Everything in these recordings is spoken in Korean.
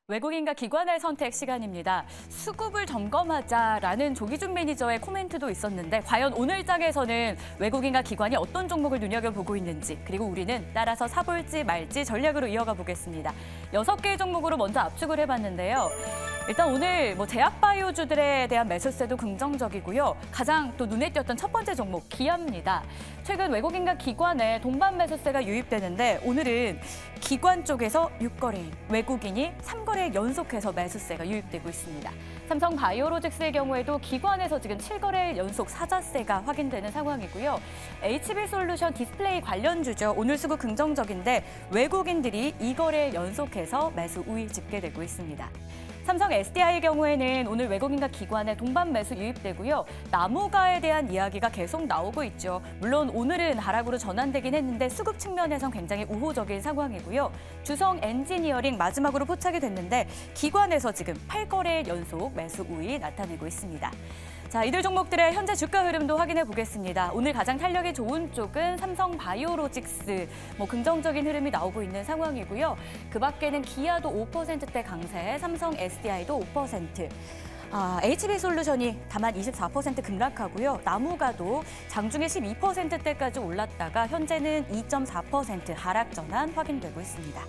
외국인과 기관의 선택 시간입니다. 수급을 점검하자라는 조기준 매니저의 코멘트도 있었는데 과연 오늘 장에서는 외국인과 기관이 어떤 종목을 눈여겨보고 있는지 그리고 우리는 따라서 사볼지 말지 전략으로 이어가 보겠습니다. 6개의 종목으로 먼저 압축을 해봤는데요. 일단 오늘 제약바이오주들에 대한 매수세도 긍정적이고요. 가장 또 눈에 띄었던 첫 번째 종목 기아입니다. 최근 외국인과 기관의 동반 매수세가 유입되는데 오늘은 기관 쪽에서 6거래일, 외국인이 3거래일 연속해서 매수세가 유입되고 있습니다. 삼성바이오로직스의 경우에도 기관에서 지금 7거래일 연속 사자세가 확인되는 상황이고요. HB솔루션 디스플레이 관련주죠. 오늘 수급 긍정적인데 외국인들이 2거래일 연속해서 매수 우위 집계되고 있습니다. 삼성 SDI의 경우에는 오늘 외국인과 기관의 동반 매수 유입되고요. 나무가에 대한 이야기가 계속 나오고 있죠. 물론 오늘은 하락으로 전환되긴 했는데 수급 측면에선 굉장히 우호적인 상황이고요. 주성 엔지니어링 마지막으로 포착이 됐는데 기관에서 지금 8거래일 연속 매수 우위 나타내고 있습니다. 자, 이들 종목들의 현재 주가 흐름도 확인해 보겠습니다. 오늘 가장 탄력이 좋은 쪽은 삼성바이오로직스, 긍정적인 흐름이 나오고 있는 상황이고요. 그 밖에는 기아도 5%대 강세, 삼성 SDI도 5%. HB솔루션이 다만 24% 급락하고요. 나무가도 장중에 12%대까지 올랐다가 현재는 2.4% 하락 전환 확인되고 있습니다.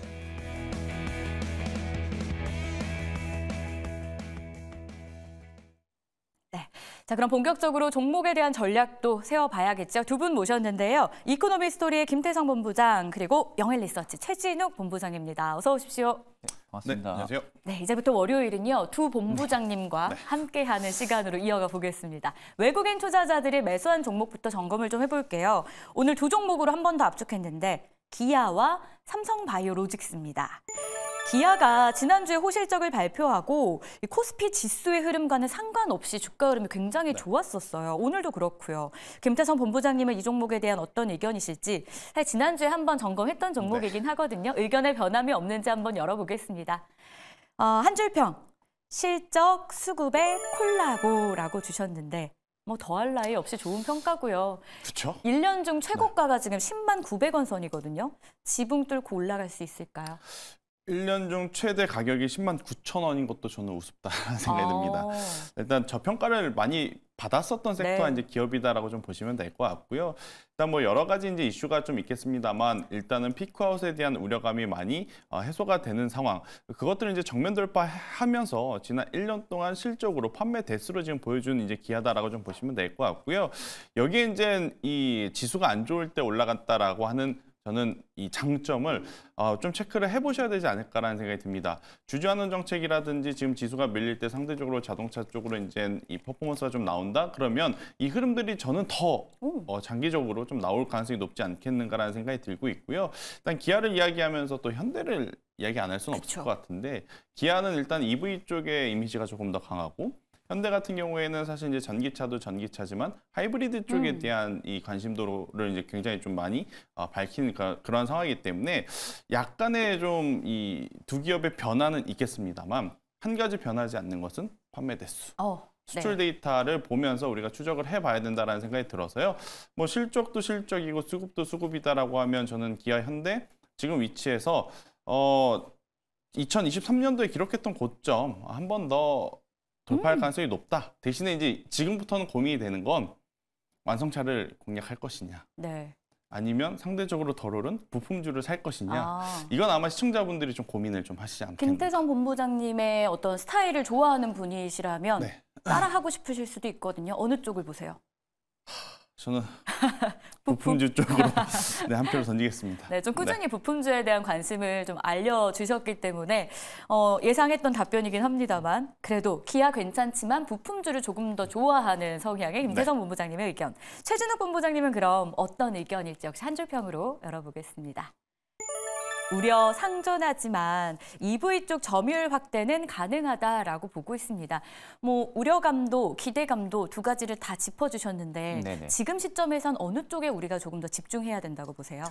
자, 그럼 본격적으로 종목에 대한 전략도 세워봐야겠죠. 두 분 모셨는데요. 이코노미 스토리의 김태성 본부장 그리고 영헬리서치 최진욱 본부장입니다. 어서 오십시오. 네, 반갑습니다. 네, 안녕하세요. 네, 이제부터 월요일은요. 두 본부장님과 함께하는 시간으로 이어가 보겠습니다. 외국인 투자자들이 매수한 종목부터 점검을 좀 해볼게요. 오늘 두 종목으로 한 번 더 압축했는데 기아와 삼성바이오로직스입니다. 기아가 지난주에 호실적을 발표하고 코스피 지수의 흐름과는 상관없이 주가 흐름이 굉장히 좋았었어요. 오늘도 그렇고요. 김태성 본부장님은 이 종목에 대한 어떤 의견이실지 사실 지난주에 한번 점검했던 종목이긴 하거든요. 의견에 변함이 없는지 한번 열어보겠습니다. 한 줄평, 실적 수급의 콜라보라고 주셨는데 더할 나위 없이 좋은 평가고요. 그렇죠. 1년 중 최고가가 지금 10만 900원 선이거든요. 지붕 뚫고 올라갈 수 있을까요? 1년 중 최대 가격이 10만 9천 원인 것도 저는 우습다라는 생각이 듭니다. 일단 저평가를 많이 받았었던 섹터가 이제 기업이다라고 좀 보시면 될 것 같고요. 일단 여러 가지 이제 이슈가 좀 있겠습니다만 일단은 피크아웃에 대한 우려감이 많이 해소가 되는 상황. 그것들을 이제 정면 돌파하면서 지난 1년 동안 실적으로 판매 대수로 지금 보여준 이제 기아다라고 좀 보시면 될 것 같고요. 여기에 이제 이 지수가 안 좋을 때 올라갔다라고 하는 저는 이 장점을 좀 체크를 해보셔야 되지 않을까라는 생각이 듭니다. 주주환원 정책이라든지 지금 지수가 밀릴 때 상대적으로 자동차 쪽으로 이제 이 퍼포먼스가 좀 나온다? 그러면 이 흐름들이 저는 더 장기적으로 좀 나올 가능성이 높지 않겠는가라는 생각이 들고 있고요. 일단 기아를 이야기하면서 또 현대를 이야기 안 할 수는 없을 것 같은데 기아는 일단 EV 쪽의 이미지가 조금 더 강하고 현대 같은 경우에는 사실 이제 전기차도 전기차지만 하이브리드 쪽에 대한 이 관심도를 이제 굉장히 좀 많이 밝히는 그런 상황이기 때문에 약간의 좀 이 두 기업의 변화는 있겠습니다만 한 가지 변하지 않는 것은 판매 대수. 수출 데이터를 보면서 우리가 추적을 해봐야 된다는 생각이 들어서요. 실적도 실적이고 수급도 수급이다라고 하면 저는 기아 현대 지금 위치에서 2023년도에 기록했던 고점 한 번 더 돌파할 가능성이 높다. 대신에 이제 지금부터는 고민이 되는 건 완성차를 공략할 것이냐. 아니면 상대적으로 덜 오른 부품주를 살 것이냐. 이건 아마 시청자분들이 좀 고민을 좀 하시지 않겠나. 김태성 본부장님의 어떤 스타일을 좋아하는 분이시라면 따라하고 싶으실 수도 있거든요. 어느 쪽을 보세요? 저는 부품주 쪽으로 한 표를 던지겠습니다. 네, 좀 꾸준히 부품주에 대한 관심을 좀 알려주셨기 때문에 예상했던 답변이긴 합니다만 그래도 기아 괜찮지만 부품주를 조금 더 좋아하는 성향의 김태성 본부장님의 의견. 최진욱 본부장님은 그럼 어떤 의견일지 역시 한 줄평으로 열어보겠습니다. 우려 상존하지만 EV 쪽 점유율 확대는 가능하다라고 보고 있습니다. 우려감도 기대감도 두 가지를 다 짚어주셨는데 지금 시점에선 어느 쪽에 우리가 조금 더 집중해야 된다고 보세요?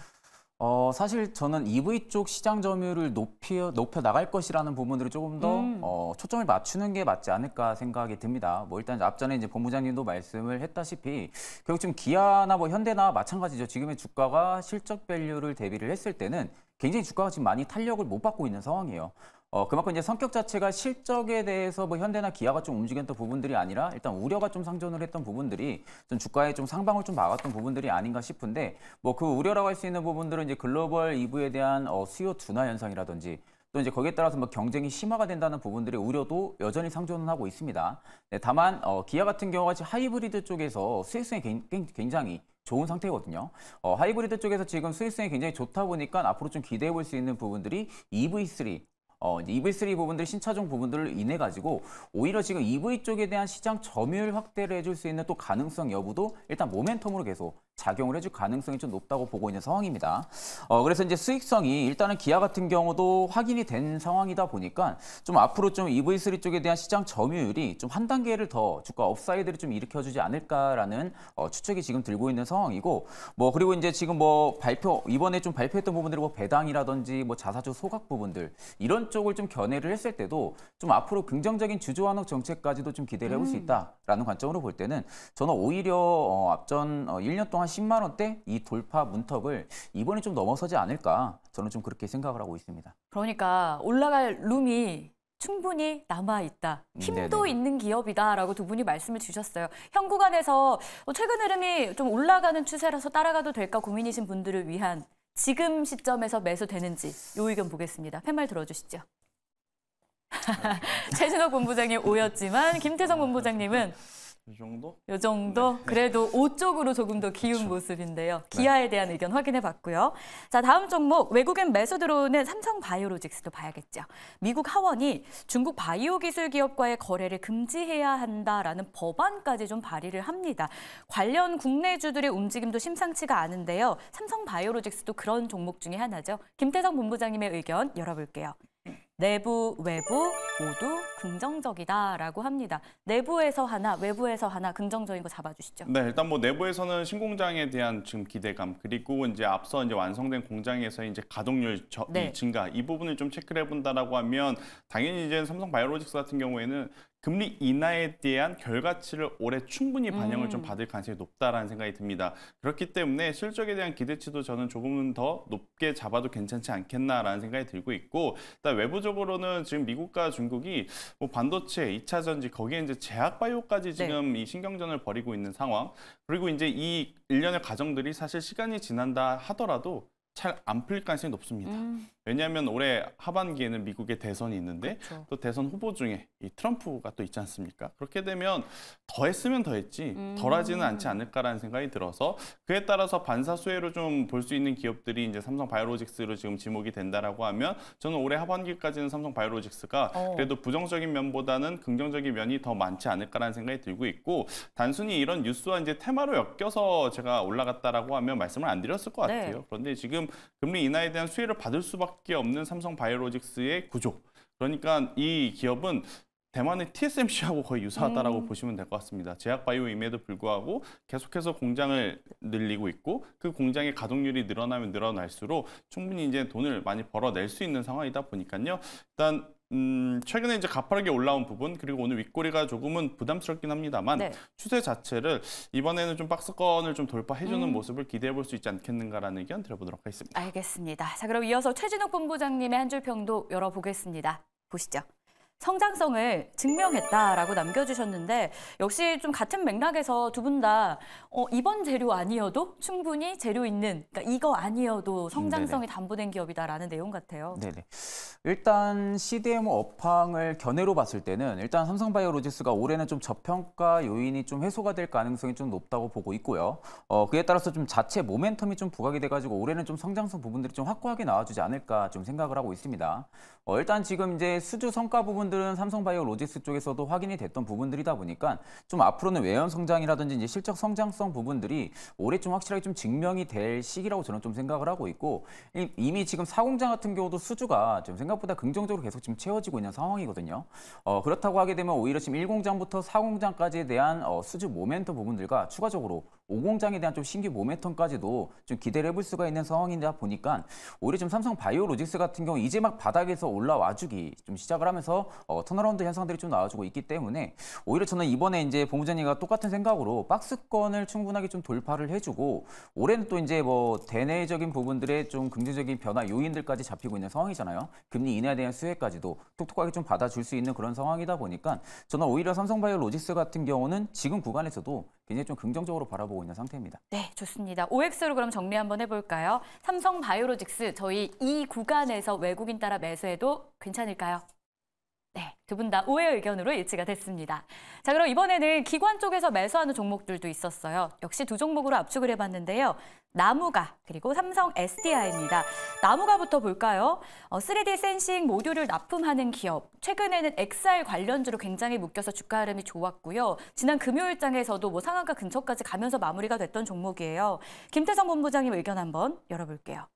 사실 저는 EV 쪽 시장 점유율을 높여 나갈 것이라는 부분들을 조금 더 초점을 맞추는 게 맞지 않을까 생각이 듭니다. 일단 앞전에 이제 본부장님도 말씀을 했다시피 결국 지금 기아나 현대나 마찬가지죠. 지금의 주가가 실적 밸류를 대비를 했을 때는 굉장히 주가가 지금 많이 탄력을 못 받고 있는 상황이에요. 그만큼 이제 성격 자체가 실적에 대해서 뭐 현대나 기아가 좀 움직였던 부분들이 아니라 일단 우려가 좀 상존을 했던 부분들이 좀 주가에 좀 상방을 좀 막았던 부분들이 아닌가 싶은데 뭐 그 우려라고 할 수 있는 부분들은 이제 글로벌 EV에 대한 수요 둔화 현상이라든지 또 이제 거기에 따라서 뭐 경쟁이 심화가 된다는 부분들의 우려도 여전히 상존은 하고 있습니다. 네, 다만 기아 같은 경우가 지금 하이브리드 쪽에서 수익성이 굉장히 좋은 상태거든요. 하이브리드 쪽에서 지금 수익성이 굉장히 좋다 보니까 앞으로 좀 기대해 볼 수 있는 부분들이 EV3, 이제 EV3 부분들, 신차종 부분들을 인해 가지고 오히려 지금 EV 쪽에 대한 시장 점유율 확대를 해줄 수 있는 또 가능성 여부도 일단 모멘텀으로 계속 작용을 해줄 가능성이 좀 높다고 보고 있는 상황입니다. 그래서 이제 수익성이 일단은 기아 같은 경우도 확인이 된 상황이다 보니까 좀 앞으로 좀 EV3 쪽에 대한 시장 점유율이 좀 한 단계를 더 주가 업사이드를 좀 일으켜주지 않을까라는 추측이 지금 들고 있는 상황이고 뭐 그리고 이제 지금 뭐 이번에 좀 발표했던 부분들이 뭐 배당이라든지 뭐 자사주 소각 부분들 이런 쪽을 좀 견해를 했을 때도 좀 앞으로 긍정적인 주주 환원 정책까지도 좀 기대를 해볼 수 있다라는 관점으로 볼 때는 저는 오히려 앞전 1년 동안 10만 원대 이 돌파 문턱을 이번에 좀 넘어서지 않을까 저는 좀 그렇게 생각을 하고 있습니다. 그러니까 올라갈 룸이 충분히 남아있다. 힘도 네네. 있는 기업이다라고 두 분이 말씀을 주셨어요. 현 구간에서 최근 흐름이 좀 올라가는 추세라서 따라가도 될까 고민이신 분들을 위한 지금 시점에서 매수되는지 요 의견 보겠습니다. 팻말 들어주시죠. 최진호 본부장님 5였지만 김태성 본부장님은 이 정도? 요 정도? 그래도 5 쪽으로 조금 더 기운 그렇죠. 모습인데요. 기아에 대한 의견 확인해 봤고요. 자, 다음 종목 외국인 매수 들어오는 삼성 바이오로직스도 봐야겠죠. 미국 하원이 중국 바이오 기술 기업과의 거래를 금지해야 한다라는 법안까지 좀 발의를 합니다. 관련 국내주들의 움직임도 심상치가 않은데요. 삼성 바이오로직스도 그런 종목 중에 하나죠. 김태성 본부장님의 의견 열어볼게요. 내부, 외부 모두 긍정적이다라고 합니다. 내부에서 하나, 외부에서 하나 긍정적인 거 잡아주시죠. 네, 일단 뭐 내부에서는 신공장에 대한 지금 기대감 그리고 이제 앞서 이제 완성된 공장에서 이제 가동률 네. 증가 이 부분을 좀 체크를 해본다라고 하면 당연히 이제 삼성 바이오로직스 같은 경우에는 금리 인하에 대한 결과치를 올해 충분히 반영을 좀 받을 가능성이 높다라는 생각이 듭니다. 그렇기 때문에 실적에 대한 기대치도 저는 조금은 더 높게 잡아도 괜찮지 않겠나라는 생각이 들고 있고, 일단 외부적으로는 지금 미국과 중국이 뭐 반도체, 2차 전지 거기에 이제 제약 바이오까지 지금 이 신경전을 벌이고 있는 상황. 그리고 이제 이 일련의 과정들이 사실 시간이 지난다 하더라도 잘 안 풀릴 가능성이 높습니다. 왜냐하면 올해 하반기에는 미국의 대선이 있는데 그렇죠. 또 대선 후보 중에 이 트럼프가 또 있지 않습니까? 그렇게 되면 더 했으면 더 했지 덜하지는 않지 않을까라는 생각이 들어서 그에 따라서 반사수혜로 좀 볼 수 있는 기업들이 이제 삼성 바이오로직스로 지금 지목이 된다라고 하면 저는 올해 하반기까지는 삼성 바이오로직스가 그래도 부정적인 면보다는 긍정적인 면이 더 많지 않을까라는 생각이 들고 있고, 단순히 이런 뉴스와 이제 테마로 엮여서 제가 올라갔다라고 하면 말씀을 안 드렸을 것 같아요. 네. 그런데 지금 금리 인하에 대한 수혜를 받을 수밖에 없는 삼성 바이오로직스의 구조. 그러니까 이 기업은 대만의 TSMC하고 거의 유사하다라고 보시면 될 것 같습니다. 제약 바이오임에도 불구하고 계속해서 공장을 늘리고 있고 그 공장의 가동률이 늘어나면 늘어날수록 충분히 이제 돈을 많이 벌어낼 수 있는 상황이다 보니까요. 일단 최근에 이제 가파르게 올라온 부분 그리고 오늘 윗꼬리가 조금은 부담스럽긴 합니다만 추세 자체를 이번에는 좀 박스권을 좀 돌파해주는 모습을 기대해 볼 수 있지 않겠는가라는 의견 드려보도록 하겠습니다. 알겠습니다. 자, 그럼 이어서 최진욱 본부장님의 한 줄 평도 열어보겠습니다. 보시죠. 성장성을 증명했다라고 남겨주셨는데 역시 좀 같은 맥락에서 두 분 다 이번 재료 아니어도 충분히 재료 있는, 그러니까 이거 아니어도 성장성이 담보된 기업이다라는 내용 같아요. 네네. 일단 CDMO 업황을 견해로 봤을 때는 일단 삼성바이오로직스가 올해는 좀 저평가 요인이 좀 해소가 될 가능성이 좀 높다고 보고 있고요. 그에 따라서 좀 자체 모멘텀이 좀 부각이 돼가지고 올해는 좀 성장성 부분들이 좀 확고하게 나와주지 않을까 좀 생각을 하고 있습니다. 일단 지금 이제 수주 성과 부분들은 삼성바이오로직스 쪽에서도 확인이 됐던 부분들이다 보니까 좀 앞으로는 외연 성장이라든지 이제 실적 성장성 부분들이 올해 좀 확실하게 좀 증명이 될 시기라고 저는 좀 생각을 하고 있고, 이미 지금 4공장 같은 경우도 수주가 좀 생각보다 긍정적으로 계속 지금 채워지고 있는 상황이거든요. 그렇다고 하게 되면 오히려 지금 1공장부터 4공장까지에 대한 수주 모멘텀 부분들과 추가적으로 오공장에 대한 좀 신규 모멘텀까지도 좀 기대를 해볼 수가 있는 상황이다 보니까 오히려 좀 삼성 바이오로직스 같은 경우 이제 막 바닥에서 올라와주기 좀 시작을 하면서 턴어라운드 현상들이 좀 나와주고 있기 때문에 오히려 저는 이번에 이제 본부장님과 똑같은 생각으로 박스권을 충분하게 좀 돌파를 해주고 올해는 또 이제 뭐 대내적인 부분들의 좀 긍정적인 변화 요인들까지 잡히고 있는 상황이잖아요. 금리 인하에 대한 수혜까지도 톡톡하게 좀 받아줄 수 있는 그런 상황이다 보니까 저는 오히려 삼성바이오로직스 같은 경우는 지금 구간에서도 굉장히 좀 긍정적으로 바라보고 있는 상태입니다. 네, 좋습니다. OX로 그럼 정리 한번 해볼까요? 삼성바이오로직스 저희 이 구간에서 외국인 따라 매수해도 괜찮을까요? 네, 두 분 다 오해 의견으로 일치가 됐습니다. 자, 그럼 이번에는 기관 쪽에서 매수하는 종목들도 있었어요. 역시 두 종목으로 압축을 해봤는데요. 나무가 그리고 삼성 SDI입니다. 나무가부터 볼까요? 3D 센싱 모듈을 납품하는 기업. 최근에는 XR 관련주로 굉장히 묶여서 주가 흐름이 좋았고요. 지난 금요일장에서도 뭐 상한가 근처까지 가면서 마무리가 됐던 종목이에요. 김태성 본부장님 의견 한번 열어볼게요.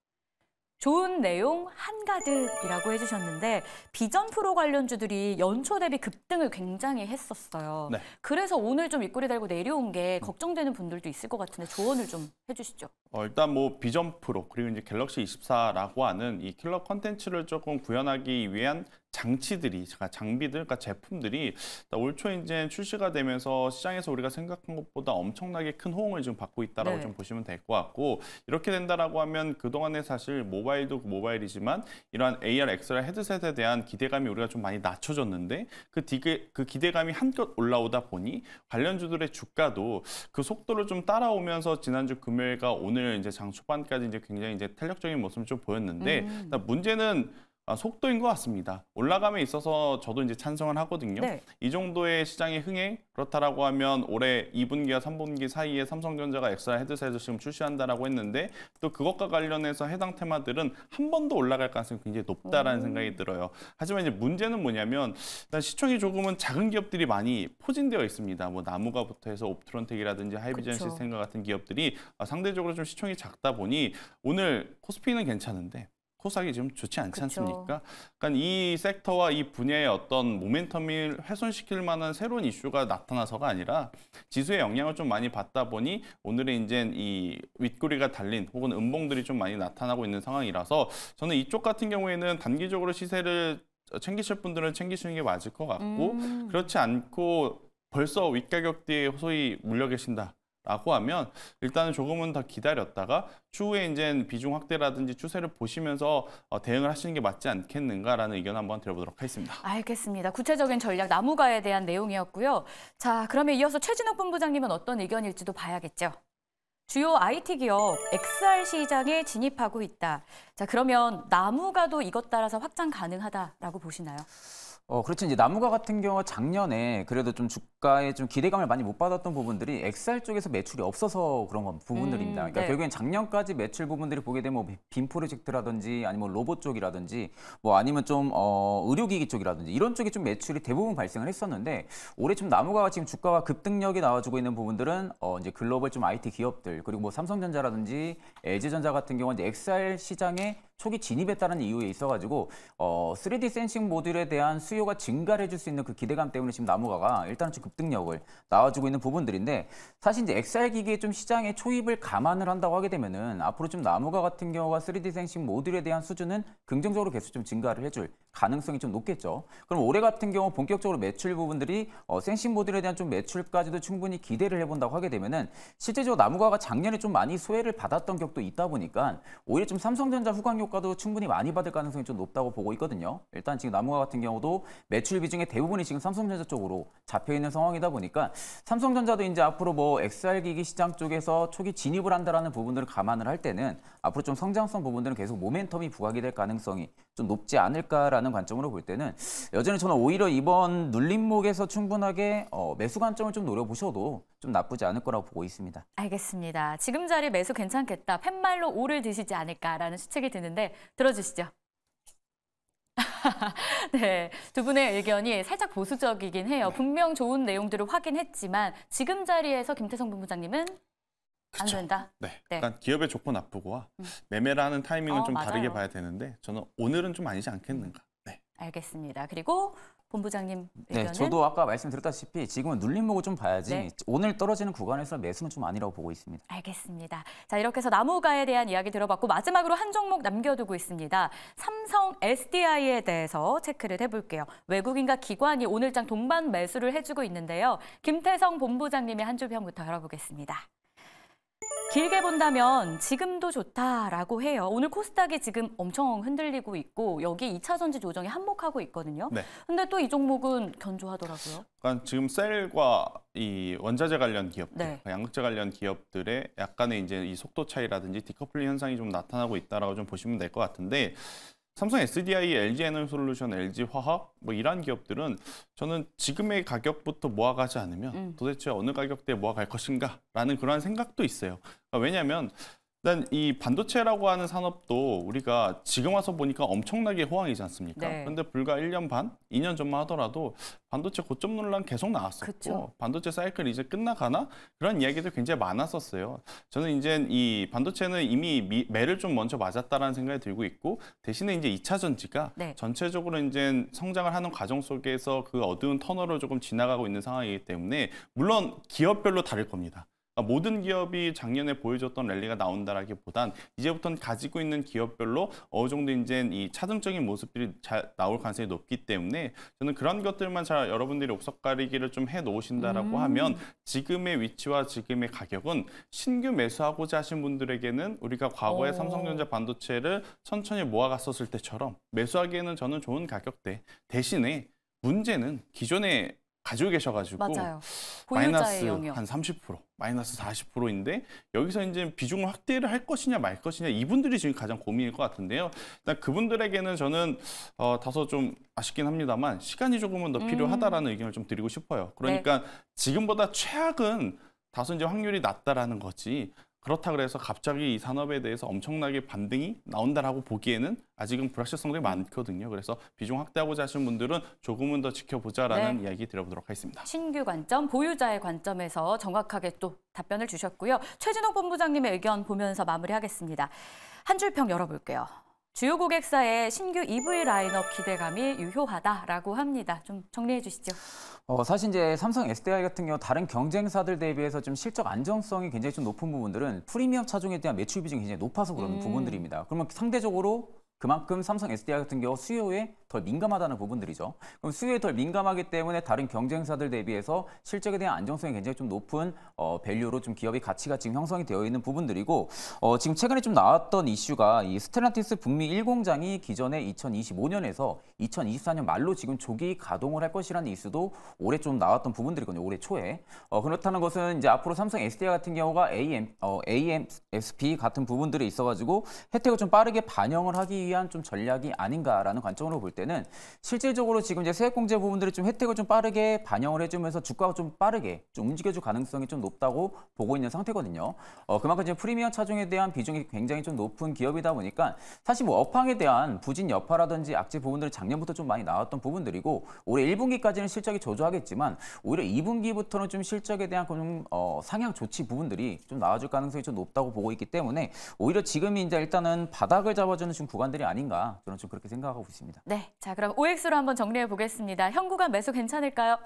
좋은 내용 한가득이라고 해주셨는데 비전 프로 관련주들이 연초 대비 급등을 굉장히 했었어요. 네. 그래서 오늘 좀 윗꼬리 달고 내려온 게 걱정되는 분들도 있을 것 같은데 조언을 좀 해주시죠. 일단 뭐 비전 프로 그리고 이제 갤럭시 24라고 하는 이 킬러 컨텐츠를 조금 구현하기 위한 장치들이, 장비들, 그러니까 제품들이 올 초 이제 출시가 되면서 시장에서 우리가 생각한 것보다 엄청나게 큰 호응을 지금 받고 있다라고 네. 좀 보시면 될 것 같고 이렇게 된다라고 하면 그동안에 사실 모바일도 모바일이지만 이러한 AR, XR 헤드셋에 대한 기대감이 우리가 좀 많이 낮춰졌는데 그 기대감이 한껏 올라오다 보니 관련주들의 주가도 그 속도를 좀 따라오면서 지난주 금요일과 오늘 이제 장 초반까지 이제 굉장히 이제 탄력적인 모습을 좀 보였는데 문제는 속도인 것 같습니다. 올라감에 있어서 저도 이제 찬성을 하거든요. 네. 이 정도의 시장의 흥행 그렇다라고 하면 올해 2분기와 3분기 사이에 삼성전자가 XR 헤드셋을 지금 출시한다라고 했는데 또 그것과 관련해서 해당 테마들은 한 번 더 올라갈 가능성이 굉장히 높다라는 생각이 들어요. 하지만 이제 문제는 뭐냐면 일단 시총이 조금은 작은 기업들이 많이 포진되어 있습니다. 뭐 나무가부터 해서 옵트론텍이라든지 하이비전 그쵸. 시스템과 같은 기업들이 상대적으로 좀 시총이 작다 보니 오늘 코스피는 괜찮은데 코스닥이 좀 좋지 않지 그쵸. 않습니까? 그러니까 이 섹터와 이 분야의 어떤 모멘텀을 훼손시킬 만한 새로운 이슈가 나타나서가 아니라 지수의 영향을 좀 많이 받다 보니 오늘의 이제 이 윗꼬리가 달린 혹은 음봉들이 좀 많이 나타나고 있는 상황이라서 저는 이쪽 같은 경우에는 단기적으로 시세를 챙기실 분들은 챙기시는 게 맞을 것 같고 그렇지 않고 벌써 윗가격대에 소위 물려 계신다. 라고 하면 일단은 조금은 더 기다렸다가 추후에 이제 비중 확대라든지 추세를 보시면서 대응을 하시는 게 맞지 않겠는가라는 의견 한번 드려보도록 하겠습니다. 알겠습니다. 구체적인 전략 나무가에 대한 내용이었고요. 자, 그러면 이어서 최진욱 본부장님은 어떤 의견일지도 봐야겠죠. 주요 IT 기업 XR 시장에 진입하고 있다. 자, 그러면 나무가도 이것 따라서 확장 가능하다라고 보시나요? 그렇죠. 이제 나무가 같은 경우 작년에 그래도 좀 주가에 좀 기대감을 많이 못 받았던 부분들이 XR 쪽에서 매출이 없어서 그런 부분들입니다. 그러니까 네. 결국엔 작년까지 매출 부분들이 보게 되면 뭐 빔 프로젝트라든지 아니면 로봇 쪽이라든지 뭐 아니면 좀 의료기기 쪽이라든지 이런 쪽에 좀 매출이 대부분 발생을 했었는데 올해 좀 나무가 지금 주가가 급등력이 나와주고 있는 부분들은 이제 글로벌 좀 IT 기업들 그리고 뭐 삼성전자라든지 LG전자 같은 경우는 이제 XR 시장에 초기 진입했다는 이유에 있어가지고 3D 센싱 모듈에 대한 수요가 증가를 해줄 수 있는 그 기대감 때문에 지금 나무가가 일단은 좀 급등력을 나와주고 있는 부분들인데 사실 이제 XR 기기의 좀 시장에 초입을 감안을 한다고 하게 되면은 앞으로 좀 나무가 같은 경우가 3D 센싱 모듈에 대한 수준은 긍정적으로 계속 좀 증가를 해줄 가능성이 좀 높겠죠. 그럼 올해 같은 경우 본격적으로 매출 부분들이 센싱 모듈에 대한 좀 매출까지도 충분히 기대를 해본다고 하게 되면은 실제적으로 나무가가 작년에 좀 많이 소외를 받았던 격도 있다 보니까 오히려 좀 삼성전자 후광 효과도 충분히 많이 받을 가능성이 좀 높다고 보고 있거든요. 일단 지금 나무가 같은 경우도 매출 비중의 대부분이 지금 삼성전자 쪽으로 잡혀 있는 상황이다 보니까 삼성전자도 이제 앞으로 뭐 XR 기기 시장 쪽에서 초기 진입을 한다라는 부분들을 감안을 할 때는 앞으로 좀 성장성 부분들은 계속 모멘텀이 부각이 될 가능성이 좀 높지 않을까라는 관점으로 볼 때는 여전히 저는 오히려 이번 눌림목에서 충분하게 매수 관점을 좀 노려보셔도 좀 나쁘지 않을 거라고 보고 있습니다. 알겠습니다. 지금 자리 매수 괜찮겠다. 팻말로 오를 드시지 않을까라는 추측이 드는데 들어주시죠. 네, 두 분의 의견이 살짝 보수적이긴 해요. 분명 좋은 내용들을 확인했지만 지금 자리에서 김태성 본부장님은 안 그쵸. 된다. 네. 네. 약간 기업의 좋고 나쁘고와 매매를 하는 타이밍은 좀 맞아요. 다르게 봐야 되는데 저는 오늘은 좀 아니지 않겠는가. 네. 알겠습니다. 그리고 본부장님 네, 의견은? 저도 아까 말씀드렸다시피 지금은 눌림목을 좀 봐야지 네. 오늘 떨어지는 구간에서 매수는 좀 아니라고 보고 있습니다. 알겠습니다. 자, 이렇게 해서 나무가에 대한 이야기 들어봤고 마지막으로 한 종목 남겨두고 있습니다. 삼성 SDI에 대해서 체크를 해볼게요. 외국인과 기관이 오늘장 동반 매수를 해주고 있는데요. 김태성 본부장님의 한 줄 평부터 열어보겠습니다. 길게 본다면 지금도 좋다라고 해요. 오늘 코스닥이 지금 엄청 흔들리고 있고 여기 2차 전지 조정이 한몫하고 있거든요. 네. 근데 또 이 종목은 견조하더라고요. 그러니까 지금 셀과 이 원자재 관련 기업들, 네. 양극재 관련 기업들의 약간의 이제 이 속도 차이라든지 디커플링 현상이 좀 나타나고 있다라고 좀 보시면 될 것 같은데 삼성 SDI, LG 에너지솔루션, LG 화학 뭐 이러한 기업들은 저는 지금의 가격부터 모아가지 않으면 도대체 어느 가격대에 모아갈 것인가라는 그러한 생각도 있어요. 그러니까 왜냐하면 일단 이 반도체라고 하는 산업도 우리가 지금 와서 보니까 엄청나게 호황이지 않습니까? 네. 그런데 불과 1년 반, 2년 전만 하더라도 반도체 고점 논란 계속 나왔었고 그쵸. 반도체 사이클 이제 끝나가나? 그런 이야기들 굉장히 많았었어요. 저는 이제 이 반도체는 이미 매를 좀 먼저 맞았다라는 생각이 들고 있고 대신에 이제 2차 전지가 네. 전체적으로 이제 성장을 하는 과정 속에서 그 어두운 터널을 조금 지나가고 있는 상황이기 때문에 물론 기업별로 다를 겁니다. 모든 기업이 작년에 보여줬던 랠리가 나온다라기보단 이제부터는 가지고 있는 기업별로 어느 정도 이제 이 차등적인 모습들이 잘 나올 가능성이 높기 때문에 저는 그런 것들만 잘 여러분들이 옥석 가리기를 좀 해 놓으신다라고 하면 지금의 위치와 지금의 가격은 신규 매수하고자 하신 분들에게는 우리가 과거에 삼성전자 반도체를 천천히 모아갔었을 때처럼 매수하기에는 저는 좋은 가격대. 대신에 문제는 기존에 가지고 계셔가지고 맞아요. 마이너스 보유자의 영역. 한 30%, 마이너스 40%인데 여기서 이제 비중을 확대를 할 것이냐 말 것이냐 이분들이 지금 가장 고민일 것 같은데요. 일단 그분들에게는 저는 다소 좀 아쉽긴 합니다만 시간이 조금은 더 필요하다라는 의견을 좀 드리고 싶어요. 그러니까 지금보다 최악은 다소 이제 확률이 낮다라는 거지. 그렇다 그래서 갑자기 이 산업에 대해서 엄청나게 반등이 나온다라고 보기에는 아직은 불확실성들이 많거든요. 그래서 비중 확대하고자 하시는 분들은 조금은 더 지켜보자라는 이야기 드려보도록 하겠습니다. 신규 관점, 보유자의 관점에서 정확하게 또 답변을 주셨고요. 최진욱 본부장님의 의견 보면서 마무리하겠습니다. 한 줄 평 열어볼게요. 주요 고객사의 신규 EV 라인업 기대감이 유효하다라고 합니다. 좀 정리해 주시죠. 사실 이제 삼성 SDI 같은 경우 다른 경쟁사들 대비해서 좀 실적 안정성이 굉장히 좀 높은 부분들은 프리미엄 차종에 대한 매출 비중이 굉장히 높아서 그런 부분들입니다. 그러면 상대적으로 그만큼 삼성 SDI 같은 경우 수요에 덜 민감하다는 부분들이죠. 그럼 수요에 덜 민감하기 때문에 다른 경쟁사들 대비해서 실적에 대한 안정성이 굉장히 좀 높은 밸류로 좀 기업의 가치가 지금 형성이 되어 있는 부분들이고 지금 최근에 좀 나왔던 이슈가 이 스텔란티스 북미 1공장이 기존에 2025년에서 2024년 말로 지금 조기 가동을 할 것이라는 이슈도 올해 좀 나왔던 부분들이거든요. 올해 초에. 그렇다는 것은 이제 앞으로 삼성 SDI 같은 경우가 AMSP 같은 부분들이 있어가지고 혜택을 좀 빠르게 반영을 하기 위한 좀 전략이 아닌가라는 관점으로 볼 때는 실질적으로 지금 이제 세액공제 부분들이 좀 혜택을 좀 빠르게 반영을 해주면서 주가가 좀 빠르게 좀 움직여줄 가능성이 좀 높다고 보고 있는 상태거든요. 그만큼 이제 프리미엄 차종에 대한 비중이 굉장히 좀 높은 기업이다 보니까 사실 뭐 업황에 대한 부진 여파라든지 악재 부분들은 작년부터 좀 많이 나왔던 부분들이고 올해 1분기까지는 실적이 저조하겠지만 오히려 2분기부터는 좀 실적에 대한 좀 상향 조치 부분들이 좀 나와줄 가능성이 좀 높다고 보고 있기 때문에 오히려 지금이 이제 일단은 바닥을 잡아주는 좀 구간들이 아닌가 저는 좀 그렇게 생각하고 있습니다. 네, 자 그럼 OX로 한번 정리해 보겠습니다. 현 구간 매수 괜찮을까요?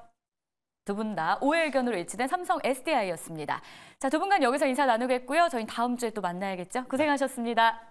두 분 다 오해 의견으로 일치된 삼성 SDI였습니다. 자, 두 분간 여기서 인사 나누겠고요. 저희는 다음 주에 또 만나야겠죠? 고생하셨습니다.